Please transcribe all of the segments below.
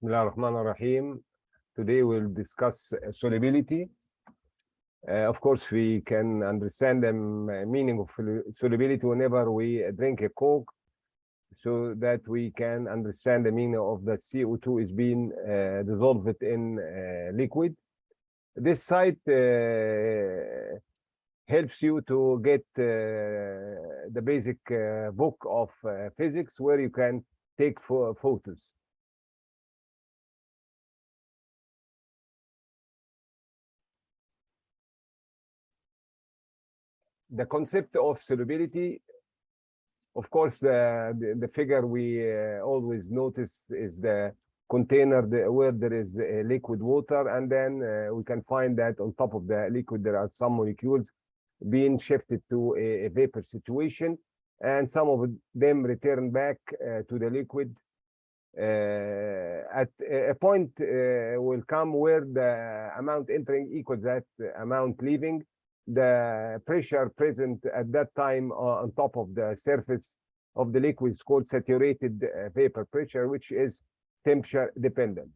Bismillah ar-Rahman ar-Rahim. Today we'll discuss solubility. Of course, we can understand the meaning of solubility whenever we drink a Coke, so that we can understand the meaning of the CO2 is being dissolved in liquid. This site helps you to get the basic book of physics where you can take photos. The concept of solubility, of course, the figure we always notice is the container where there is liquid water, and then we can find that on top of the liquid there are some molecules being shifted to a vapor situation, and some of them return back to the liquid. At a point will come where the amount entering equals that amount leaving. The pressure present at that time on top of the surface of the liquid is called saturated vapor pressure, which is temperature dependent.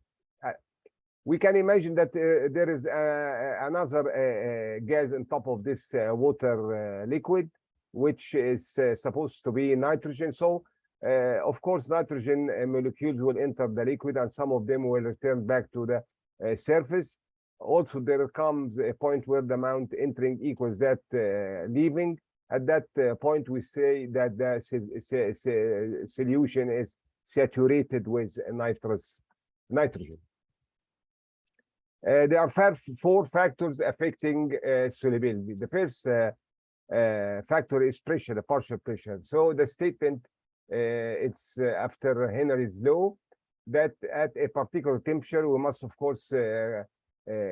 We can imagine that there is another gas on top of this water liquid, which is supposed to be nitrogen. So, of course, nitrogen molecules will enter the liquid, and some of them will return back to the surface. Also, there comes a point where the amount entering equals that leaving. At that point, we say that the solution is saturated with nitrogen. There are four factors affecting solubility. The first factor is pressure, the partial pressure. So the statement, it's after Henry's law, that at a particular temperature, we must, of course,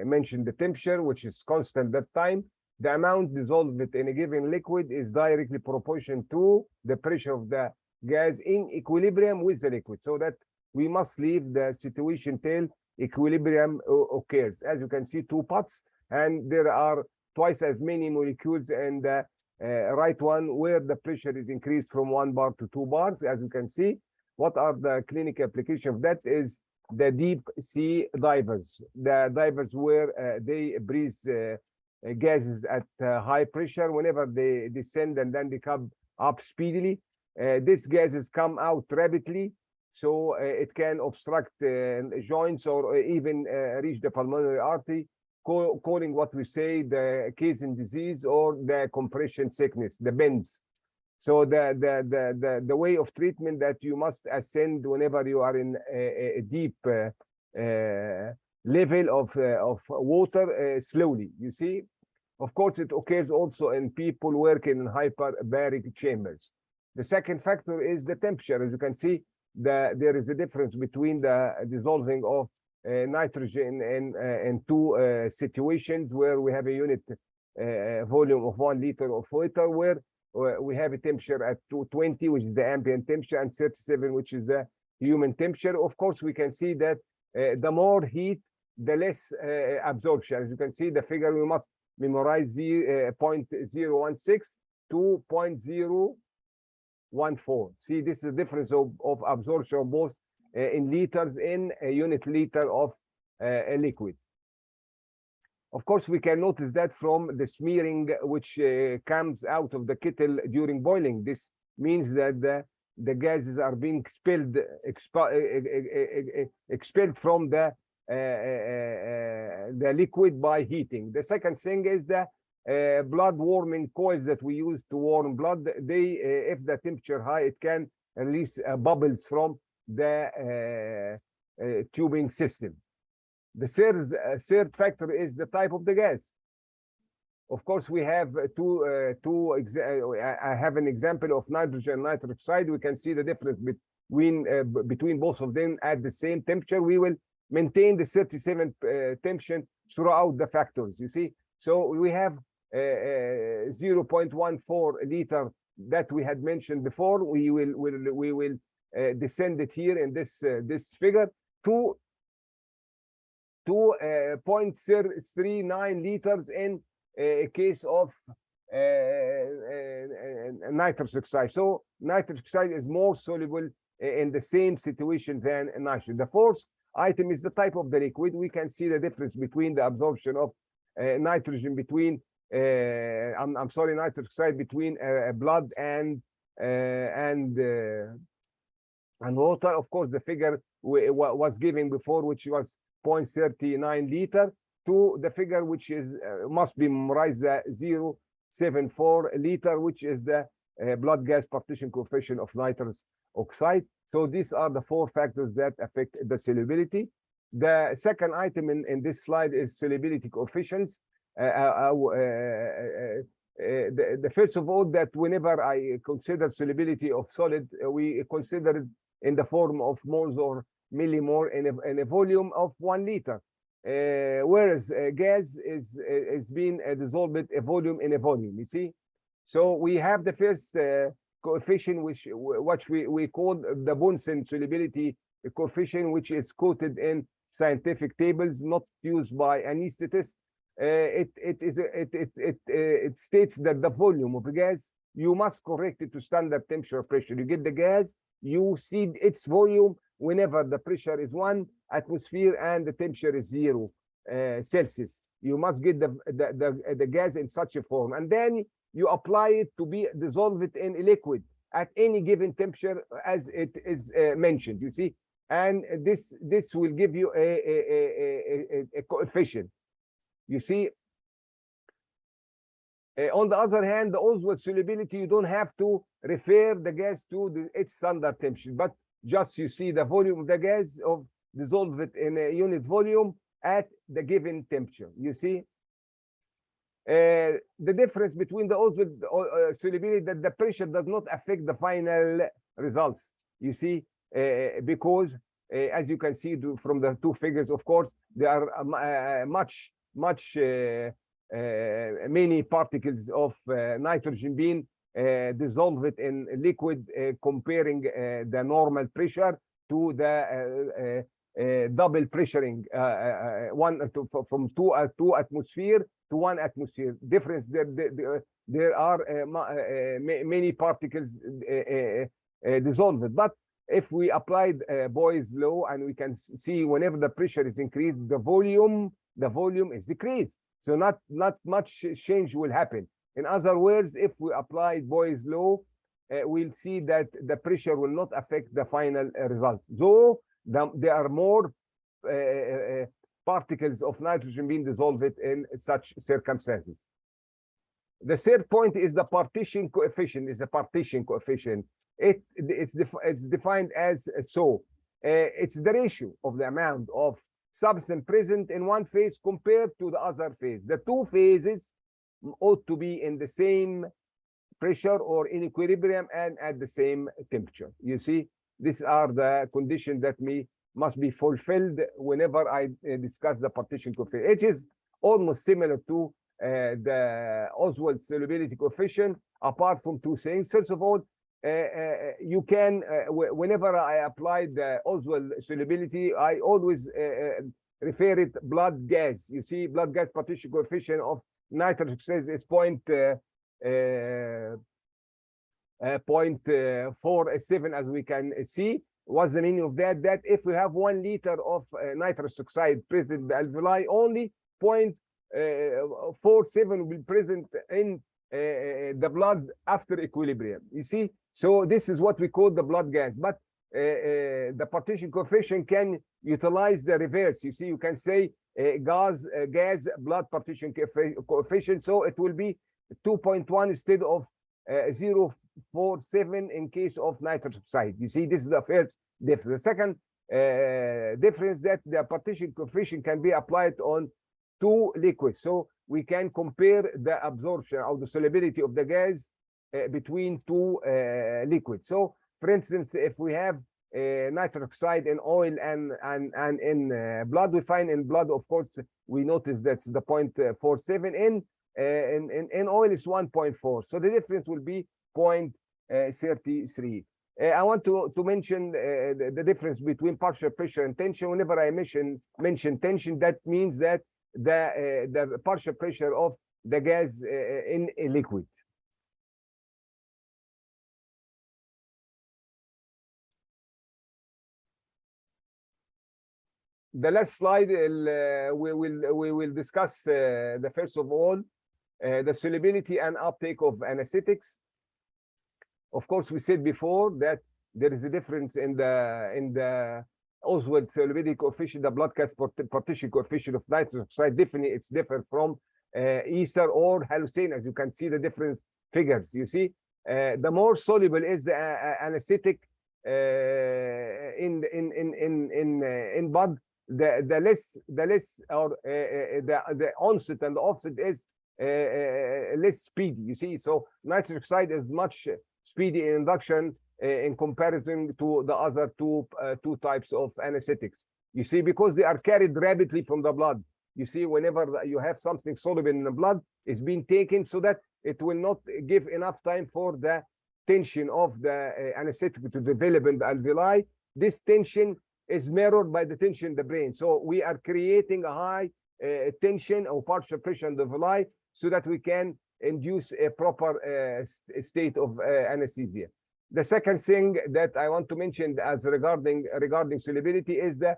mention the temperature, which is constant that time. The amount dissolved in a given liquid is directly proportional to the pressure of the gas in equilibrium with the liquid, so that we must leave the situation till equilibrium occurs. As you can see, two pots, and there are twice as many molecules in the right one where the pressure is increased from 1 bar to 2 bars. As you can see, what are the clinical application of that is the deep sea divers, the divers where they breathe gases at high pressure. Whenever they descend and then they come up speedily, these gases come out rapidly, so it can obstruct joints or even reach the pulmonary artery, causing what we say the casein disease or the compression sickness, the bends. So the way of treatment that you must ascend whenever you are in a deep level of water slowly. You see, of course, it occurs also in people working in hyperbaric chambers. The second factor is the temperature. As you can see, there is a difference between the dissolving of nitrogen in two situations where we have a unit volume of 1 liter of water, where we have a temperature at 220, which is the ambient temperature, and 37, which is the human temperature. Of course, we can see that the more heat, the less absorption. As you can see, the figure we must memorize 0.016 to 0.014. See, this is the difference of absorption both in liters in a unit liter of a liquid. Of course, we can notice that from the smearing which comes out of the kettle during boiling. This means that the gases are being expelled from the liquid by heating. The second thing is the blood warming coils that we use to warm blood. They, if the temperature high, it can release bubbles from the tubing system. The third factor is the type of the gas. Of course, we have I have an example of nitrogen nitric oxide. We can see the difference between both of them at the same temperature. We will maintain the 37 temperature throughout the factors, you see. So we have 0.14 liter that we had mentioned before. We will descend it here in this figure to 0.39 liters in a case of nitrous oxide. So nitrous oxide is more soluble in the same situation than nitrogen. The fourth item is the type of the liquid. We can see the difference between the absorption of nitrogen between, I'm sorry, nitrous oxide between blood and water. Of course, the figure was given before, which was 0.39 liter, to the figure which is must be memorized, 0.74 liter, which is the blood gas partition coefficient of nitrous oxide. So these are the 4 factors that affect the solubility. The second item in this slide is solubility coefficients. The first of all, that whenever I consider solubility of solid, we consider it in the form of moles or millimole in a volume of 1 liter. Whereas gas is being dissolved a volume in a volume, you see. So we have the first coefficient, which we call the Bunsen solubility coefficient, which is quoted in scientific tables, not used by anesthetists. It states that the volume of the gas, you must correct it to standard temperature pressure. You get the gas, you see its volume whenever the pressure is 1 atmosphere and the temperature is 0 Celsius. You must get the gas in such a form, and then you apply it to be dissolved in a liquid at any given temperature as it is mentioned, you see. And this will give you a coefficient, you see. On the other hand, the Oswald solubility, you don't have to refer the gas to its standard temperature, but just you see the volume of the gas of dissolved in a unit volume at the given temperature, you see. The difference between the Oswald solubility, that the pressure does not affect the final results, you see, because as you can see from the 2 figures, of course, there are many particles of nitrogen being dissolved in liquid, comparing the normal pressure to the double pressuring, from 2 atmosphere to 1 atmosphere. Difference there are many particles dissolved. But if we applied Boyle's law, and we can see whenever the pressure is increased, the volume is decreased. So not much change will happen. In other words, if we applied Boyle's law, we'll see that the pressure will not affect the final results, though there are more particles of nitrogen being dissolved in such circumstances. The third point is the partition coefficient. It's defined as so. It's the ratio of the amount of substance present in one phase compared to the other phase. The 2 phases ought to be in the same pressure or in equilibrium and at the same temperature. You see, these are the conditions that must be fulfilled whenever I discuss the partition coefficient. It is almost similar to the Oswald solubility coefficient, apart from 2 things. First of all, you can, whenever I apply the Oswald solubility, I always refer it blood gas. You see, blood gas partition coefficient of nitrous oxide is 0.47, as we can see. What's the meaning of that? That if we have 1 liter of nitrous oxide present in the alveoli, only 0.47 will be present in the blood after equilibrium, you see. So this is what we call the blood gas. But the partition coefficient can utilize the reverse. You see, you can say gas blood partition coefficient, so it will be 2.1 instead of 0.47 in case of nitrous oxide. You see, this is the first difference. The second difference, that the partition coefficient can be applied on 2 liquids, so we can compare the absorption or the solubility of the gas between 2 liquids. So, for instance, if we have nitrous oxide in oil and in blood, we find in blood, of course, we notice that's the 0.47. In oil is 1.4. So the difference will be 0.33. I want to mention the difference between partial pressure and tension. Whenever I mention tension, that means that the partial pressure of the gas in a liquid. the last slide, we will discuss the first of all the solubility and uptake of anesthetics. Of course, we said before that there is a difference in the Oswald solubility coefficient, the blood gas partition coefficient of nitrous oxide. Definitely, it's different from ether or hallucine, as you can see the different figures. You see, the more soluble is the anesthetic in blood, the less or the onset and the offset is less speedy. You see, so nitrous oxide is much speedy in induction in comparison to the other two types of anesthetics. You see, because they are carried rapidly from the blood. You see, whenever you have something soluble in the blood, it's being taken so that it will not give enough time for the tension of the anesthetic to develop in the alveoli. This tension is mirrored by the tension in the brain. So we are creating a high tension or partial pressure in the alveoli so that we can induce a proper state of anesthesia. The second thing that I want to mention as regarding solubility is the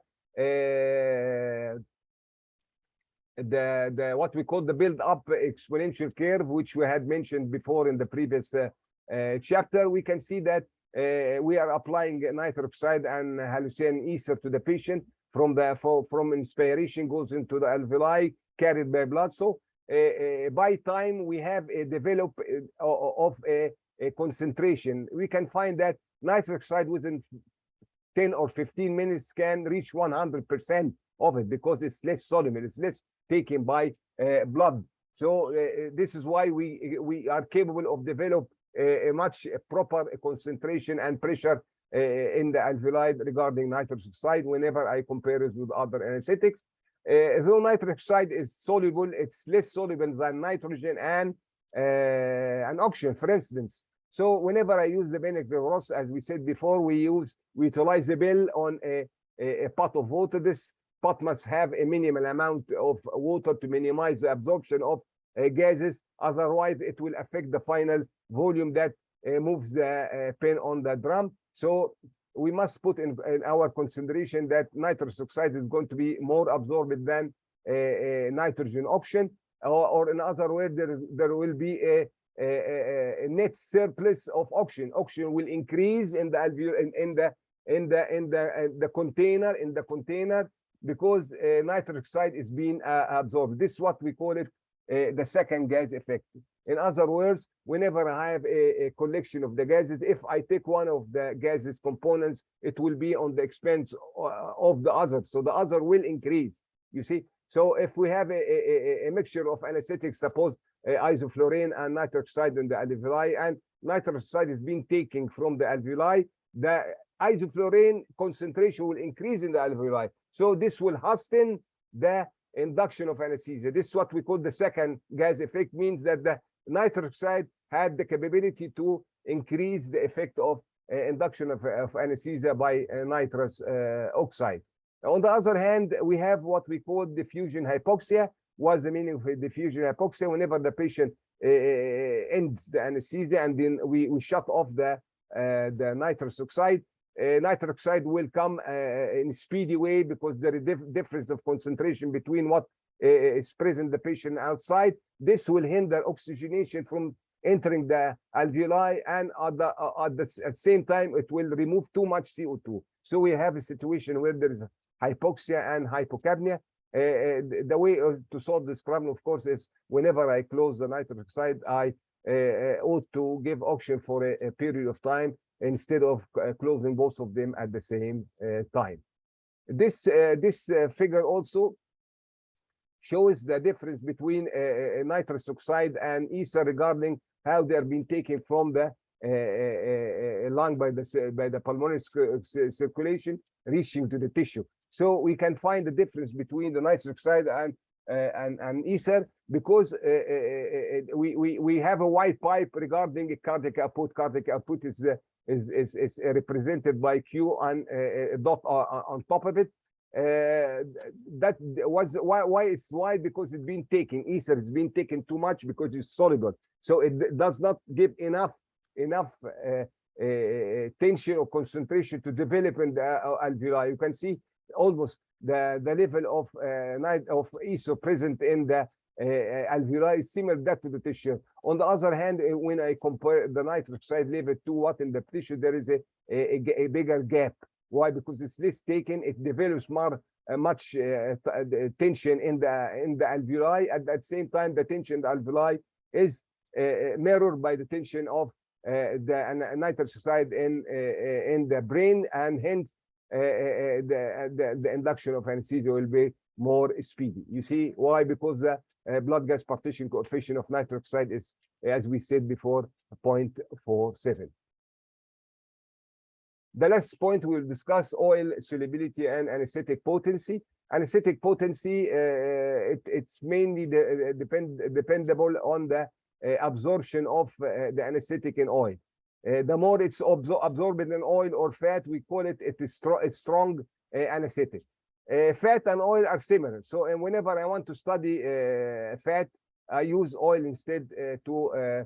what we call the build-up exponential curve, which we had mentioned before in the previous chapter. We can see that we are applying nitrous oxide and hallucine ether to the patient from inspiration goes into the alveoli carried by blood. So by time we have a develop of a concentration, we can find that nitrous oxide within 10 or 15 minutes can reach 100% of it because it's less soluble, it's less taken by blood. So this is why we are capable of develop a much proper concentration and pressure in the alveoli regarding nitrous oxide whenever I compare it with other anesthetics. Though nitrous oxide is soluble, it's less soluble than nitrogen and oxygen, for instance. So whenever I use the vinegar Ross, as we said before, we utilize the bill on a pot of water. This pot must have a minimal amount of water to minimize the absorption of gases. Otherwise, it will affect the final volume that moves the pen on the drum. So we must put in our consideration that nitrous oxide is going to be more absorbed than nitrogen oxygen, or in other words, there will be a net surplus of oxygen. Oxygen will increase in the container because nitrous oxide is being absorbed. This is what we call it the second gas effect. In other words, whenever I have a collection of the gases, if I take one of the gases components, it will be on the expense of the other. So the other will increase, you see. So if we have a mixture of anesthetics, suppose isoflurane and nitrous oxide in the alveoli, and nitrous oxide is being taken from the alveoli, the isoflurane concentration will increase in the alveoli. So this will hasten the induction of anesthesia. This is what we call the second gas effect, means that the nitrous oxide had the capability to increase the effect of induction of anesthesia by nitrous oxide. On the other hand, we have what we call diffusion hypoxia. What's the meaning of diffusion hypoxia? Whenever the patient ends the anesthesia and then we shut off the nitrous oxide, nitrous oxide will come in a speedy way because there is difference of concentration between what is present the patient outside. This will hinder oxygenation from entering the alveoli, and at the same time it will remove too much CO2. So we have a situation where there is hypoxia and hypocapnia. The way to solve this problem, of course, is whenever I close the nitrous oxide, I ought to give oxygen for a period of time instead of closing both of them at the same time. This figure also shows the difference between nitrous oxide and ether regarding how they are being taken from the lung by the pulmonary circulation reaching to the tissue. So we can find the difference between the nitrous oxide and ether because we have a wide pipe regarding cardiac output. Cardiac output is represented by Q and a dot on top of it. That was why it's wide, because it's been taken. Ether is being taken too much because it's soluble, so it does not give enough tension or concentration to develop in the alveoli. You can see almost the level of ESO present in the alveoli is similar that to the tissue. On the other hand, when I compare the nitric oxide level to what in the tissue, there is a bigger gap. Why? Because it's less taken, it develops more much tension in the alveoli. At the same time, the tension in the alveoli is mirrored by the tension of the nitric oxide in the brain, and hence the induction of anesthesia will be more speedy. You see why? Because the blood gas partition coefficient of nitric oxide is, as we said before, 0.47. The last point we'll discuss: oil solubility and anesthetic potency. Anesthetic potency, it's mainly dependable on the absorption of the anesthetic in oil. The more it's absorbed in oil or fat, we call it a strong anesthetic. Fat and oil are similar. So whenever I want to study fat, I use oil instead to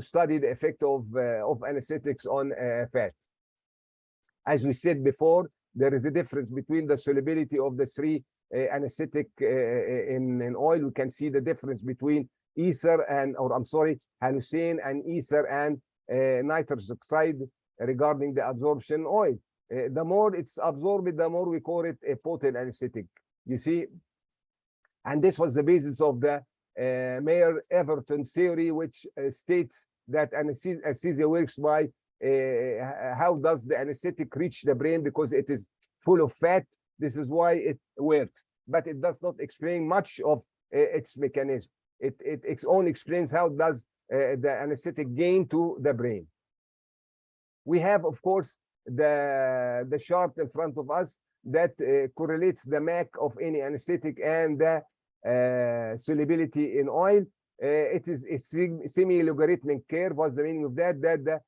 study the effect of anesthetics on fat. As we said before, there is a difference between the solubility of the three anesthetic in oil. We can see the difference between ether hallucine and ether and nitrous oxide regarding the absorption oil. The more it's absorbed, the more we call it a potent anesthetic. You see, and this was the basis of the Mayer Everton theory, which states that anesthesia works by how does the anesthetic reach the brain, because it is full of fat. This is why it works, but it does not explain much of its mechanism. It only explains how does the anesthetic gain to the brain. We have, of course, the chart in front of us that correlates the MAC of any anesthetic and the solubility in oil. It is a semi-logarithmic curve. What's the meaning of that? That the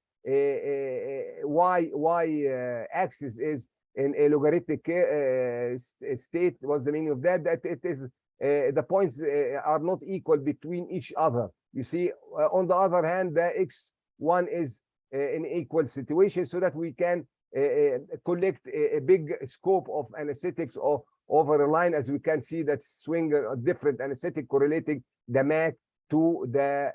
y axis is in a logarithmic state. What's the meaning of that? That it is the points are not equal between each other. You see, on the other hand, the x1 is in equal situation, so that we can collect a big scope of anesthetics over a line, as we can see that swing different anesthetic correlating the MAC to the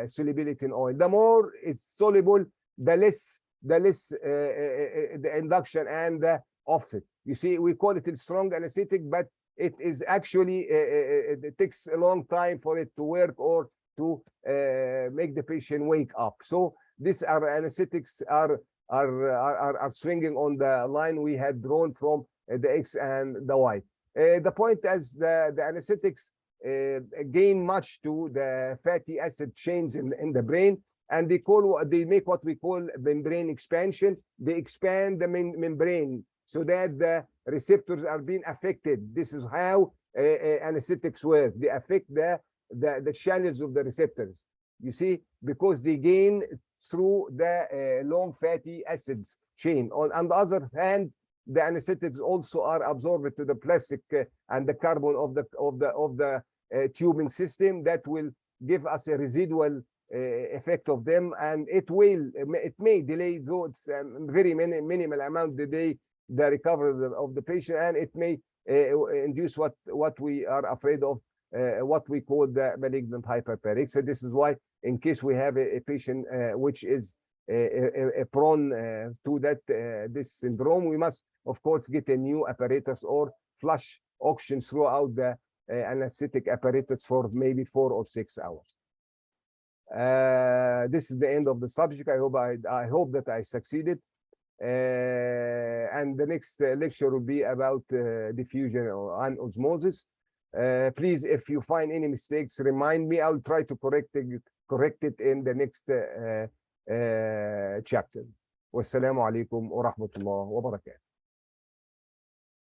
solubility in oil. The more it's soluble, the less the induction and the offset. You see, we call it a strong anesthetic, but it is actually it takes a long time for it to work or to make the patient wake up. So these are anesthetics are swinging on the line we had drawn from the X and the Y. The point is the anesthetics gain much to the fatty acid chains in the brain, and they make what we call membrane expansion. They expand the membrane so that the receptors are being affected. This is how anesthetics work. They affect the channels of the receptors. You see, because they gain through the long fatty acids chain. On the other hand, the anesthetics also are absorbed to the plastic and the carbon of the tubing system. That will give us a residual effect of them, and it may delay, though it's very minimal amount, delay the recovery of the patient, and it may induce what we are afraid of, what we call the malignant hyperparaxia. So this is why, in case we have a patient which is prone to this syndrome, we must, of course, get a new apparatus or flush oxygen throughout the anesthetic apparatus for maybe 4 or 6 hours. This is the end of the subject. I hope that I succeeded. And the next lecture will be about diffusion and osmosis. Please, if you find any mistakes, remind me. I'll try to correct it in the next chapter. Wassalamu alaikum wa rahmatullah wa barakatuh.